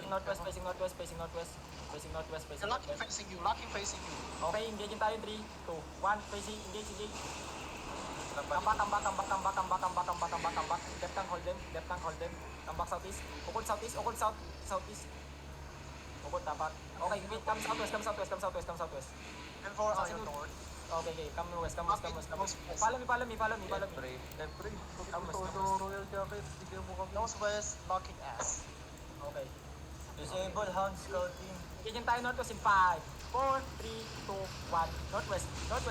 Northwest, facing northwest, facing northwest. Facing northwest, facing Locking northwest. facing you. Okay, engage tayo. 3, 2, 1. Facing, engage. Come back. Left tank, hold them. Come back southeast. Ukol southeast. Ukol tapat. Okay, wait, come southwest. And for your north. Okay, come west. Follow me. Every. Come west. Royal Jacket. Bigyan mo kami. Northwest locking ass. Okay. Disable Hound Scouting. Ganyan tayo northwest in 5, 4, 3, 2, 1. Northwest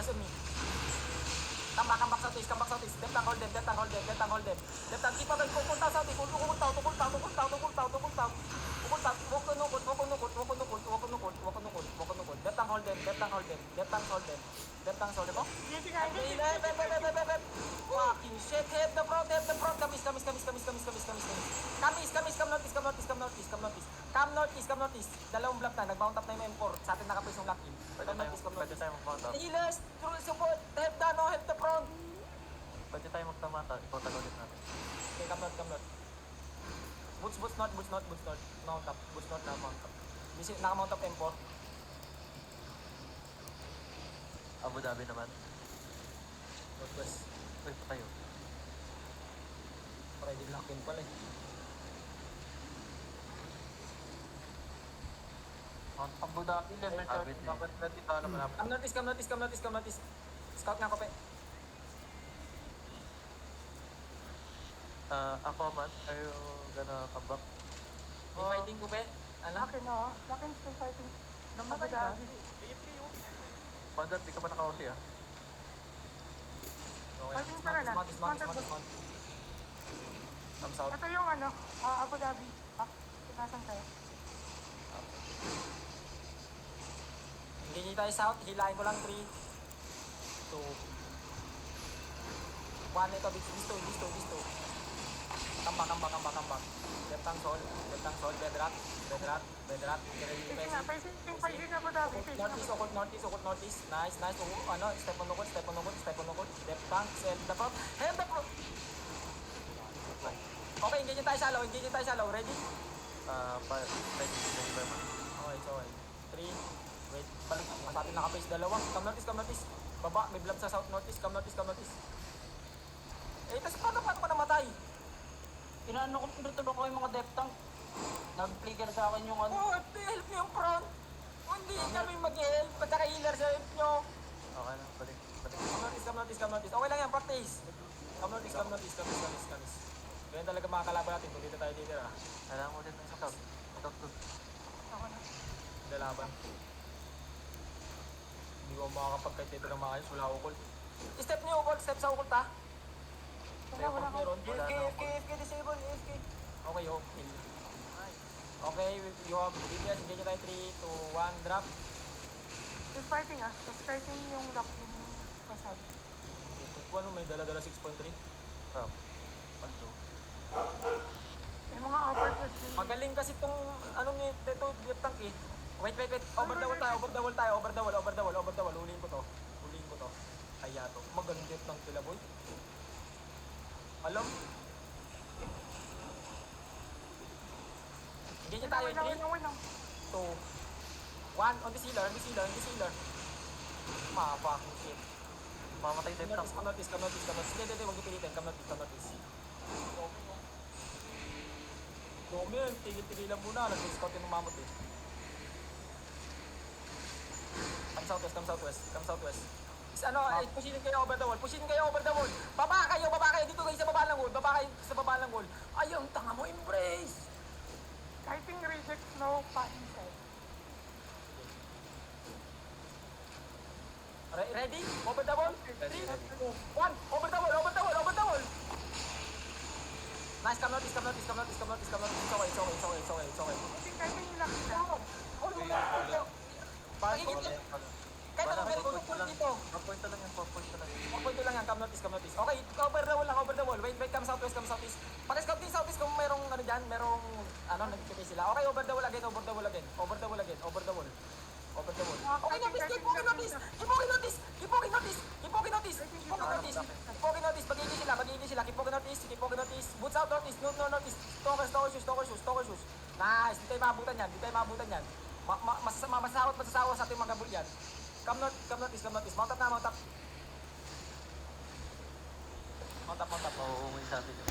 on me. Come back southeast. Left tank, hold them. Left tank, keep on going. Pupunta southeast. Tukul tao. Walk on nukod. Left tank, hold them. Oh. Fucking shit. Head the front. Kamis. Come northeast. Dalawang block na. Nag-mount up na yung M4. Sa atin nakapace yung lock-in. Come northeast. Tayo mag-mount up. Healers, support. Head the front. Pwede tayo magtamata. Ipatagonin natin. Okay, come north. Boots not. Mount up. Naka-mount up M4. Abu Dhabi naman. Northwest. Uy, patayo. Ready lock-in pala eh. Abu Dhabi, level 30. Dapat natin tayo naman. Come northeast. Scout nga ko pe. Ako man, are you gonna come back? May fighting ko pe. Ano? Lakin still fighting. Namatay na. Pandar, di ka ba naka-ulti ah? Fighting pa rin ah. Dismount. Come south. Ito yung Abu Dhabi. Tinasan kayo. Hindi tayo south. Hilahin ko lang 3, 2, 1. Ito, disto. Come back. Left tank sol. Bedrock. Facing Abu Dhabi. Northeast. Nice. Step on nukod. Left tank, send the front. Hand the front. Okay, engage tayo shallow. Ready? Pwede naman. Okay. 3. Wait, balik. Sa atin naka-face dalawa. Come northeast. Baba, may blob sa south northeast. Come northeast. Tas paano ka namatay? Inaano ko tinutulo ko yung mga depth tank. Nag-flicker sa akin yung ano. Oh, help nyo yung front. Hindi kami mag-help. Pagka-healer sa help nyo. Okay na, balik. Come northeast. Okay lang yan, practice. Come northeast. Ganyan talaga mga kalaban natin kung dito tayo titira. Kailangan mo din ng scout. Scout doon. Lalaban. Hindi ko makakapag-fight dito ng maayos. Wala ukol. Step niyo ukol. Step sa ukol ta. Wala ko. AFK disable. Okay, okay. Okay, you have DPS. Engage tayo 3, 2, 1, drop. Still fighting ah. Starting yung lock yung pasad. Ano, may dala-dala 6.3. May mga uppercut din. Magaling kasi itong, ito, tank eh. Wait. Over the wall tayo. Huliin ko to. Kaya to. Magaling jet tank sila, boy. Alam? Ganyan tayo, 3, 2, 1. On the sealer. Fucking shit. Mamatay din tank. Come notice. Hindi, huwag niyo pilitin. Come notice. Dome yun, tigil-tigilan muna. Nag-scout yung mamot eh. Come southwest. Pushin kayo over the wall. Baba kayo. Dito kayo sa baba ng wall. Ayun, tanga mo, embrace. Fighting reject no pa inside. Ready? Over the wall? 3, 2, 1. Over the wall. Nice, come notice. It's okay. Fighting yung lock na. Kahit ano, meron kong pull dito. 4 point lang yan. 4.2 lang yan, come notice. Okay, over the wall. Wait, come southeast. Pag-scout din southeast kung merong nagkikita sila. Okay, over the wall again. Open the wall. Okay na, please. Keep walking notice. Keep walking notice. Keep walking notice. Keep walking notice. Keep walking notice. Keep walking notice. Mag-iingay sila. Mag-iingay sila. Keep walking notice. Keep walking notice. Boots out notice. No notice. Stalker shoes. Nice. Di tayo maabutan yan. Masasawa sa ating mga gabul yan. Come notice. Mount up na. Oo, may sabi ko.